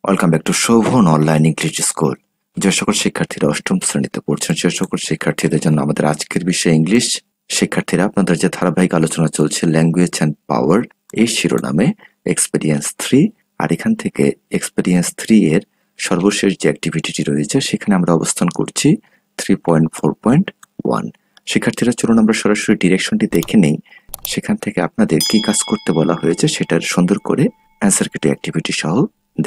Welcome back to Shovan online English school. যে সকল শিক্ষার্থীরা অষ্টম শ্রেণীতে পড়ছেন সে সকল শিক্ষার্থীদের জন্য আমাদের আজকের বিষয় ইংলিশ। শিক্ষার্থীরা, আপনাদের যে ধারাবাহিক আলোচনা চলছে ল্যাঙ্গুয়েজ অ্যান্ড পাওয়ার, এই শিরোনামে এক্সপেরিয়েন্স 3, আর এখান থেকে এক্সপেরিয়েন্স 3 এর সর্বশেষ যে অ্যাক্টিভিটিটি রয়েছে সেখানে আমরা অবস্থান করছি 3.4.1। শিক্ষার্থীরা, চলুন আমরা সরাসরি ডিরেকশনটি দেখে নেই। সেখান থেকে আপনাদের কি কাজ করতে বলা হয়েছে সেটার সুন্দর করে অ্যান্সার কিট অ্যাক্টিভিটি সহ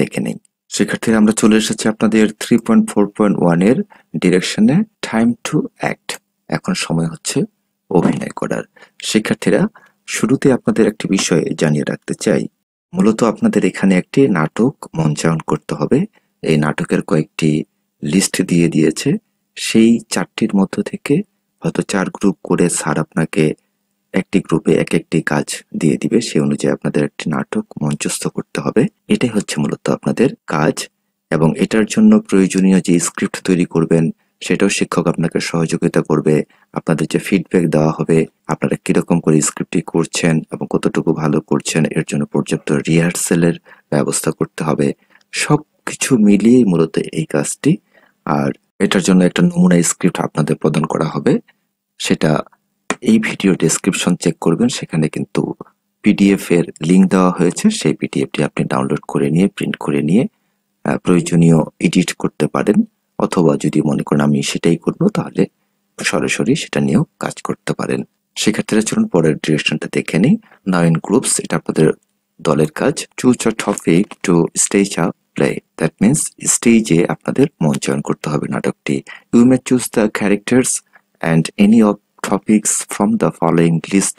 দেখে নেই। শিক্ষার্থীরা, আমরা চলে এসেছি আপনাদের 3.4.1 এর ডিরেকশনে। টাইম টু অ্যাক্ট, এখন সময় হচ্ছে অভিনয় করার। শিক্ষার্থীরা, শুরুতে আপনাদের একটি বিষয় জানিয়ে রাখতে চাই। মূলত আপনাদের এখানে একটি নাটক মঞ্চায়ন করতে হবে। এই নাটকের কয়েকটি লিস্ট দিয়ে দিয়েছে। সেই 4টির মধ্য থেকে হয়তো 4 গ্রুপ করে স্যার আপনাকে একটি গ্রুপে এক একটি কাজ দিয়ে দিবে। সেই অনুযায়ী আপনাদের একটি নাটক মঞ্চস্থ করতে হবে। এটাই হচ্ছে মূলত আপনাদের কাজ, এবং এটার জন্য প্রয়োজনীয় যে স্ক্রিপ্ট তৈরি করবেন সেটাও শিক্ষক আপনাকে সহযোগিতা করবে। আপনাদের যে ফিডব্যাক দেওয়া হবে, আপনারা কিরকম করে স্ক্রিপ্টটি করছেন এবং কতটুকু ভালো করছেন, এর জন্য পর্যাপ্ত রিহার্সেলের ব্যবস্থা করতে হবে। সবকিছু মিলিয়েই মূলত এই কাজটি। আর এটার জন্য একটা নমুনা স্ক্রিপ্ট আপনাদের প্রদান করা হবে। সেটা এই ভিডিও ডেসক্রিপশন চেক করবেন, সেখানে কিন্তু পিডিএফ এর লিংক দেওয়া হয়েছে। সেই পিডিএফটি আপনি ডাউনলোড করে নিয়ে প্রিন্ট করে নিয়ে প্রয়োজনীয় এডিট করতে পারেন, অথবা যদি মনে করেন আমি সেটাই করব তাহলে সরাসরি সেটা নিয়েও কাজ করতে পারেন। শিক্ষার্থীরা, চলুন পরের ডিরেকশনটা দেখে নিই। নাও ইন গ্রুপস, এটা আপনাদের দলের কাজ। Choose a topic to stage a play, that means স্টেজে আপনাদের মঞ্চায়ন করতে হবে নাটকটি। You may choose the characters and any of topics from the following list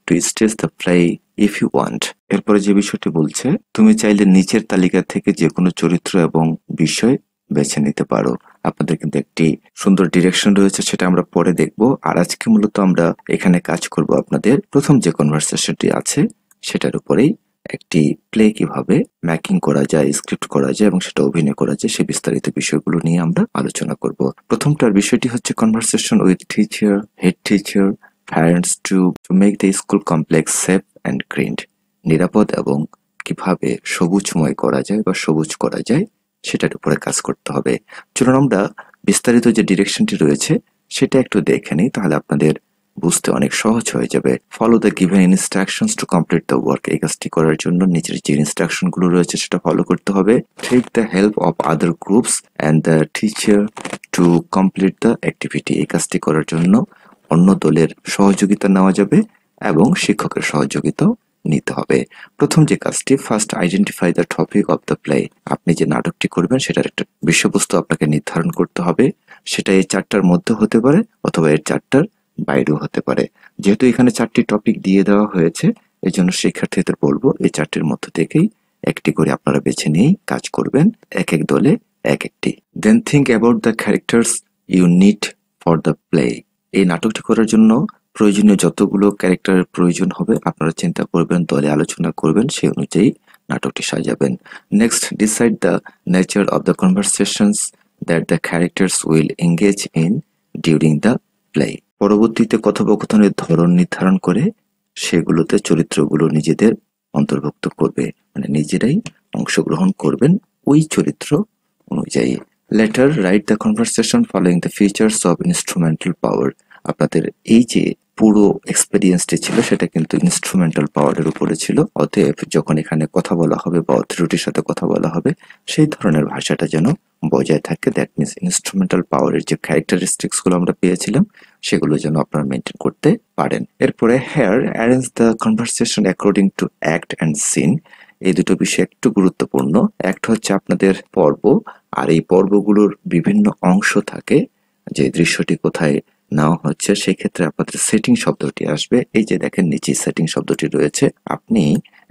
to stage the play if you want. এরপরে যে বিষয়টি বলছে, তুমি চাইলে নিচের তালিকা থেকে যে কোনো চরিত্র এবং বিষয় বেছে নিতে পারো। আপনাদের কিন্তু একটি সুন্দর ডিরেকশন রয়েছে, সেটা আমরা পরে দেখব। আর আজকে মূলত আমরা এখানে কাজ করব আপনাদের প্রথম যে কনভারসেশনটি আছে সেটার উপরেই। একটি প্লে কিভাবে মেকিং করা যায়, স্ক্রিপ্ট করা যায় এবং সেটা অভিনয় করা যায়, সেই বিস্তারিত বিষয়গুলো নিয়ে আমরা আলোচনা করব। প্রথমটার বিষয়টি হচ্ছে conversation with teacher, head teacher, parents to make the school complex safe and green. নিরাপদ এবং কিভাবে সবুজময় করা যায় বা সবুজ করা যায় সেটার উপরে কাজ করতে হবে। চলুন আমরা বিস্তারিত যে ডিরেকশনটি রয়েছে সেটা একটু দেখে নিই, তাহলে আপনাদের বুঝতে অনেক সহজ হয়ে যাবে। Follow the given instructions two complete the work, এই কাজটি করার জন্য নিচের যে ইনস্ট্রাকশন গুলো রয়েছে সেটা ফলো করতে হবে। Take the help of other groups and the teacher to complete the activity, এই কাজটি করার জন্য অন্য দলের সহযোগিতা নেওয়া যাবে এবং শিক্ষকের সহযোগিতাও নিতে হবে। প্রথম যে কাজটি, first identify the topic of the play, আপনি যে নাটকটি করবেন সেটার একটা বিষয়বস্তু আপনাকে নির্ধারণ করতে হবে। সেটা এই 4টার মধ্যে হতে পারে অথবা এর 4টার বাইরেও হতে পারে। যেহেতু এখানে 4টি টপিক দিয়ে দেওয়া হয়েছে, এই জন্য শিক্ষার্থীদের বলবো এই 4টির মধ্য থেকেই একটি করে আপনারা বেছে নিয়েই কাজ করবেন, এক এক দলে এক একটি। Then think about the characters you need for the play, এই নাটকটি করার জন্য প্রয়োজনীয় যতগুলো ক্যারেক্টারের প্রয়োজন হবে আপনারা চিন্তা করবেন, দলে আলোচনা করবেন, সেই অনুযায়ী নাটকটি সাজাবেন। Next, decide the nature of the conversations that the characters will engage in during the play, পরবর্তীতে কথোপকথনের ধরন নির্ধারণ করে সেগুলোতে চরিত্রগুলো নিজেদের অন্তর্ভুক্ত করবে, মানে নিজেরাই অংশগ্রহণ করবেন ওই চরিত্র অনুযায়ী। Letter write the conversation following the features of instrumental পাওয়ার, আপনাদের এই যে পুরো এক্সপেরিয়েন্সটি ছিল সেটা কিন্তু ইনস্ট্রুমেন্টাল পাওয়ারের উপরে ছিল। অতএব যখন এখানে কথা বলা হবে বা অথরিটির সাথে কথা বলা হবে সেই ধরনের ভাষাটা যেন বজায় থাকে। দ্যাট মিনস ইনস্ট্রুমেন্টাল পাওয়ারের যে ক্যারেক্টারিস্টিক্স গুলো আমরা পেয়েছিলাম সেগুলো যেন আপনারা মেনটেন করতে পারেন। এরপরে here arrange the conversation according to act and scene, এই দুটো বিষয় একটু গুরুত্বপূর্ণ। অ্যাক্ট হচ্ছে আপনাদের পর্ব, আর এই পর্বগুলোর বিভিন্ন অংশ থাকে। যে দৃশ্যটি কোথায় নেওয়া হচ্ছে সেক্ষেত্রে আপনাদের সেটিং শব্দটি আসবে। এই যে দেখেন নিচে সেটিং শব্দটি রয়েছে। আপনি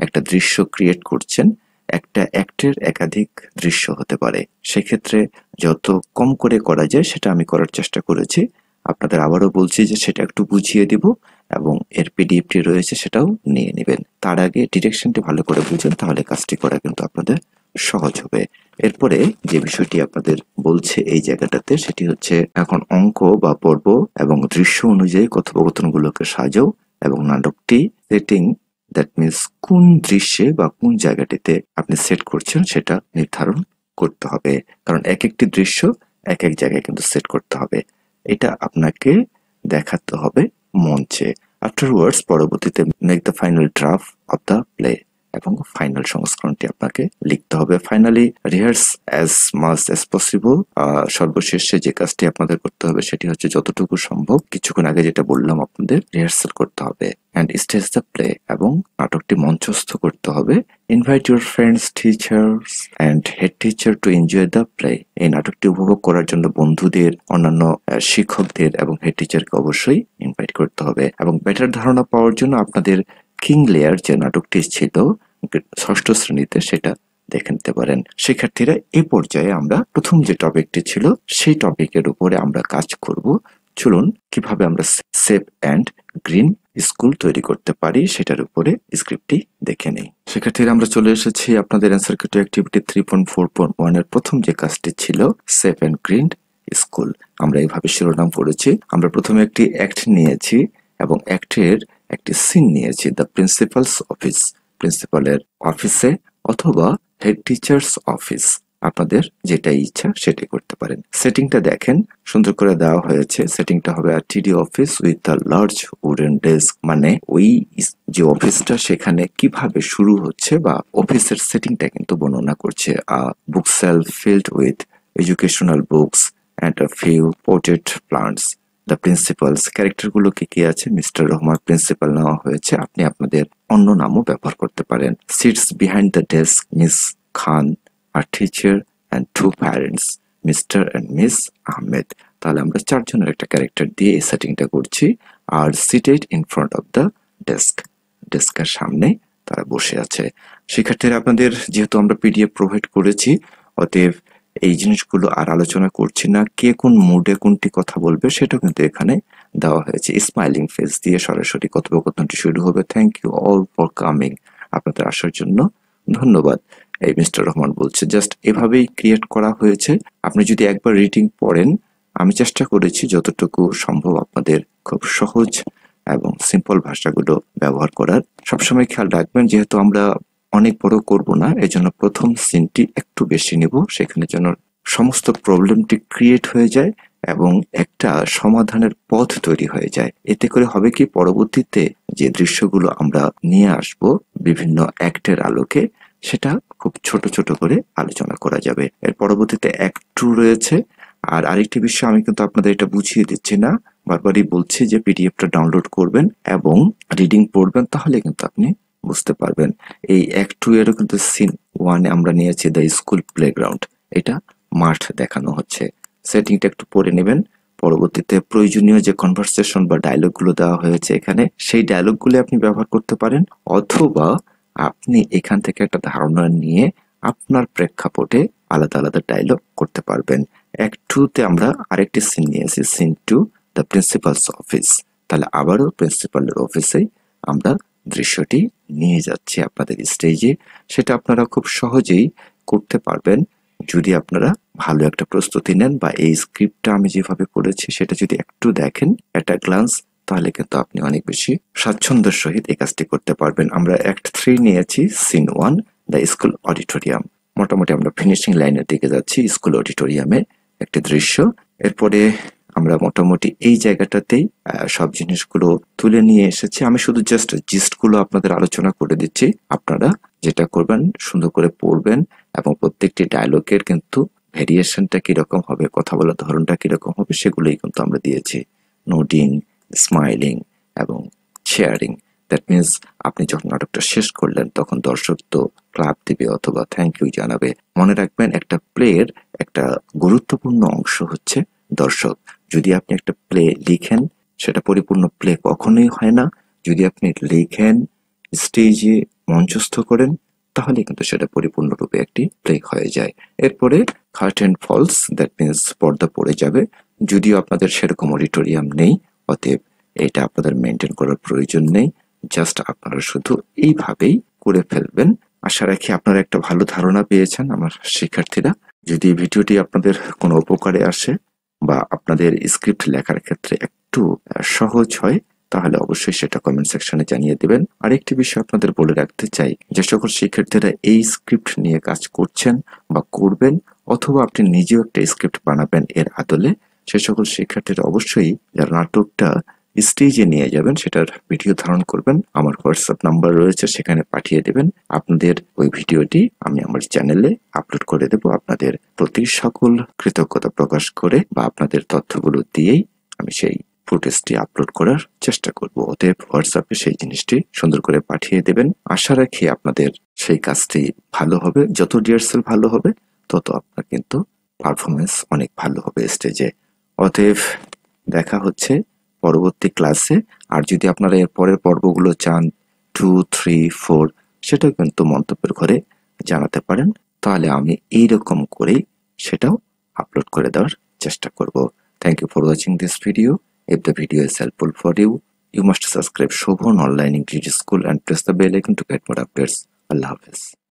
একটা দৃশ্য ক্রিয়েট করছেন, একটা অ্যাক্টের একাধিক দৃশ্য হতে পারে, সেক্ষেত্রে যত কম করে করা যায় সেটা আমি করার চেষ্টা করেছি। আপনাদের আবারও বলছি যে সেটা একটু বুঝিয়ে দিব এবং এর পিডিএফটি রয়েছে সেটাও নিয়ে নেবেন। তার আগে ডিরেকশনটি ভালো করে বুঝেন, তাহলে কাজটি করা কিন্তু আপনাদের সহজ হবে। এরপরে যে বিষয়টি আপনাদের বলছে এই জায়গাটাতে সেটি হচ্ছে, এখন অঙ্ক বা পর্ব এবং দৃশ্য অনুযায়ী কথোপকথনগুলোকে সাজাও এবং নাটকটি সেটিং, দ্যাট মিনস কোন দৃশ্যে বা কোন জায়গাটিতে আপনি সেট করছেন সেটা নির্ধারণ করতে হবে, কারণ এক একটি দৃশ্য এক এক জায়গায় কিন্তু সেট করতে হবে। এটা আপনাকে দেখাতে হবে মঞ্চে। আফটারওয়ার্ডস পরবর্তীতে make the final draft of the play, এবং ফাইনাল সংস্করণটি আপনাকে লিখতে হবে। Finally rehearse as much as possible. সর্বশেষে যে কাজটি আপনাদের করতে হবে সেটি হচ্ছে যতটুকু সম্ভব কিছুক্ষণ আগে যেটা বললাম আপনাদের রিহার্সাল করতে হবে অ্যান্ড স্টেজ দ্য প্লে, এবং নাটকটি মঞ্চস্থ করতে হবে। Invite your friends, teachers and head teacher to enjoy the play. এই নাটকটি উপভোগ করার জন্য বন্ধুদের, অন্যান্য শিক্ষকদের এবং হেড টিচারকে অবশ্যই ইনভাইট করতে হবে। এবং বেটার ধারণা পাওয়ার জন্য আপনাদের কিং লেয়ার যে নাটকটি ছিল ষষ্ঠ শ্রেণীতে সেটা দেখে নিতে পারেন। শিক্ষার্থীরা, এই পর্যায়ে আমরা প্রথম যে টপিকটি ছিল সেই টপিকের উপরে আমরা কাজ করব। চলুন কিভাবে আমরা সেফ অ্যান্ড গ্রিন স্কুল তৈরি করতে পারি সেটার উপরে স্ক্রিপ্টটি দেখে নেই। শিক্ষার্থীরা, আমরা চলে এসেছি আপনাদের অ্যান্সার কিট অ্যাক্টিভিটি 3.4.1 এর প্রথম যে কাজটি ছিল সেফ অ্যান্ড গ্রিন স্কুল। আমরা এইভাবে শিরোনাম পড়েছি। আমরা প্রথমে একটি অ্যাক্ট নিয়েছি এবং অ্যাক্টের একটি সিন নিয়েছি, দ্য প্রিন্সিপালস অফিস, প্রিন্সিপালের অফিসে অথবা হেড টিচার্স অফিস, আপনাদের যেটা ইচ্ছা সেটাই করতে পারেন। সেটিংটা দেখেন, সুন্দর করে দেওয়া হয়েছে। সেটিংটা হবে টিডি office with a large wooden desk, মানে ওই যে অফিসটা সেখানে কিভাবে শুরু হচ্ছে বা অফিসের সেটিংটা কিন্তু বর্ণনা করছে। Book shelf filled with educational books and a few potted plants. The principals, ক্যারেক্টারগুলো কি আছে? মিস্টার রহমান প্রিন্সিপাল নেওয়া হয়েছে, আপনি আপনাদের অন্য নামও ব্যবহার করতে পারেন। Sits behind the desk miss Khan, আর teacher and two parents, mister and miss Ahmed. তাহলে আমরা চারজনের একটা ক্যারেক্টার দিয়ে এই সেটিংটা করছি। আর seated in front of the desk, ডেস্কের সামনে তারা বসে আছে। শিক্ষার্থীরা, আপনাদের যেহেতু আমরা পিডিএফ প্রোভাইড করেছি, অতএব এই জিনিসগুলো আর আলোচনা করছি না। কে কোন মুডে কোনটি কথা বলবে সেটাও কিন্তু এখানে দেওয়া হয়েছে। স্মাইলিং ফেস দিয়ে সরাসরি কথোপকথনটি শুরু হবে। Thank you all for coming, আপনাদের আসার জন্য ধন্যবাদ, এই মিস্টার রহমান বলছে। জাস্ট এভাবেই ক্রিয়েট করা হয়েছে। আপনি যদি একবার রিডিং পড়েন, আমি চেষ্টা করেছি যতটুকু সম্ভব আপনাদের খুব সহজ এবং সিম্পল ভাষাগুলো ব্যবহার করার। সবসময় খেয়াল রাখবেন, যেহেতু আমরা অনেক বড় করব না, এজন্য প্রথম সিনটি একটু বেশি নেব, সেখানে যেন সমস্ত প্রবলেমটি ক্রিয়েট হয়ে যায় এবং একটা সমাধানের পথ তৈরি হয়ে যায়। এতে করে হবে কি, পরবর্তীতে যে দৃশ্যগুলো আমরা নিয়ে আসব বিভিন্ন অ্যাক্টের আলোকে, সেটা খুব ছোট ছোট করে আলোচনা করা যাবে। এর পরবর্তীতে অ্যাক্ট 2 রয়েছে। আর আরেকটি বিষয় আমি কিন্তু আপনাদের এটা বুঝিয়ে দিচ্ছি না, বারবারই বলছি যে পিডিএফটা ডাউনলোড করবেন এবং রিডিং পড়বেন, তাহলে কিন্তু আপনি বুঝতে পারবেন। এই অ্যাক্ট 2 এরও কিন্তু সিন 1 এ আমরা নিয়েছি দ্য স্কুল প্লেগ্রাউন্ড, এটা মাঠ দেখানো হচ্ছে। সেটিংটা একটু পড়ে নেবেন। পরবর্তীতে প্রয়োজনীয় যে কনভারসেশন বা ডায়লগগুলো দেওয়া হয়েছে এখানে, সেই ডায়লগগুলো আপনি ব্যবহার করতে পারেন, অথবা আপনি এখান থেকে একটা ধারণা নিয়ে আপনার প্রেক্ষাপটে আলাদা আলাদা ডায়লগ করতে পারবেন। অ্যাক্ট 2 তে আমরা আরেকটি সিন নিয়েছি, সিন 2 দ্য প্রিন্সিপালস অফিস। তাহলে আবারও প্রিন্সিপালের অফিসেই আমরা দৃশ্যটি নিয়ে যাচ্ছি আপনাদের স্টেজে। সেটা আপনারা খুব সহজেই করতে পারবেন যদি আপনারা ভালো একটা প্রস্তুতি নেন, বা এই স্ক্রিপ্টটা আমি যেভাবে করেছি সেটা যদি একটু দেখেন এট আ গ্লান্স, তাহলে কিন্তু আপনি অনেক বেশি স্বাচ্ছন্দ্যের সহিত এই কাজটি করতে পারবেন। আমরা অ্যাক্ট 3 নিয়েছি, সিন 1 দ্য স্কুল অডিটোরিয়াম। মোটামুটি আমরা ফিনিশিং লাইনের দিকে যাচ্ছি, স্কুল অডিটোরিয়ামে একটি দৃশ্য। এরপরে আমরা মোটামুটি এই জায়গাটাতেই সব জিনিসগুলো তুলে নিয়ে এসেছি। আমি শুধু জাস্ট জিস্টগুলো আপনাদের আলোচনা করে দিচ্ছি। আপনারা যেটা করবেন, সুন্দর করে পড়বেন এবং প্রত্যেকটি ডায়লগের কিন্তু ভেরিয়েশনটা কিরকম হবে, কথা বলার ধরনটা কিরকম হবে, সেগুলোই কিন্তু আমরা দিয়েছি। নোডিং, স্মাইলিং এবং শেয়ারিং। দ্যাট মিনস আপনি যখন নাটকটা শেষ করলেন তখন দর্শক তো ক্লাপ দিবে অথবা থ্যাংক ইউ জানাবে। মনে রাখবেন, একটা প্লের একটা গুরুত্বপূর্ণ অংশ হচ্ছে দর্শক। যদি আপনি একটা প্লে লিখেন, সেটা পরিপূর্ণ প্লে কখনোই হয় না। যদি আপনি লিখেন, স্টেজে মঞ্চস্থ করেন, তাহলে কিন্তু সেটা পরিপূর্ণরূপে একটি প্লে হয়ে যায়। এরপরে কার্টেন ফলস, দ্যাট মিনস পর্দা পড়ে যাবে। যদিও আপনাদের সেরকম অডিটোরিয়াম নেই, অতএব এটা আপনাদের মেনটেন করার প্রয়োজন নেই। জাস্ট আপনারা শুধু এইভাবেই করে ফেলবেন। আশা রাখি আপনারা একটা ভালো ধারণা পেয়েছেন আমার শিক্ষার্থীরা। যদি ভিডিওটি আপনাদের কোনো উপকারে আসে বা আপনাদের স্ক্রিপ্ট লেখার ক্ষেত্রে একটু সহজ হয়, তাহলে অবশ্যই সেটা কমেন্ট সেকশনে জানিয়ে দেবেন। আরেকটি বিষয় আপনাদের বলে রাখতে চাই, যে সকল শিক্ষার্থীরা এই স্ক্রিপ্ট নিয়ে কাজ করছেন বা করবেন, অথবা আপনি নিজেও একটা স্ক্রিপ্ট বানাবেন এর আদলে, সে সকল শিক্ষার্থীরা অবশ্যই যারা নাটকটা স্টেজে নিয়ে যাবেন সেটার ভিডিও ধারণ করবেন, আমার হোয়াটসঅ্যাপ নাম্বার রয়েছে সেখানে পাঠিয়ে দেবেন। আপনাদের ওই ভিডিওটি আমি আমার চ্যানেলে আপলোড করে দেব। আপনাদের প্রতি সকল কৃতজ্ঞতা প্রকাশ করে বা আপনাদের তথ্যগুলো দিয়েই আমি সেই ফুটেজটি আপলোড করার চেষ্টা করব। অতএব হোয়াটসঅ্যাপে সেই জিনিসটি সুন্দর করে পাঠিয়ে দেবেন। আশা রাখি আপনাদের সেই কাজটি ভালো হবে। যত রিহার্সাল ভালো হবে তত আপনার কিন্তু পারফরমেন্স অনেক ভালো হবে স্টেজে। অতএব দেখা হচ্ছে পরবর্তী ক্লাসে। আর যদি আপনারা এর পরের পর্বগুলো চান 2, 3, 4, সেটাও কিন্তু মন্তব্যের ঘরে জানাতে পারেন। তাহলে আমি এইরকম করেই সেটাও আপলোড করে দেওয়ার চেষ্টা করব। Thank you for watching this video. If the video is helpful for you, you must subscribe Shobhan Online English School and press the bell icon to get more updates. Allah Hafiz.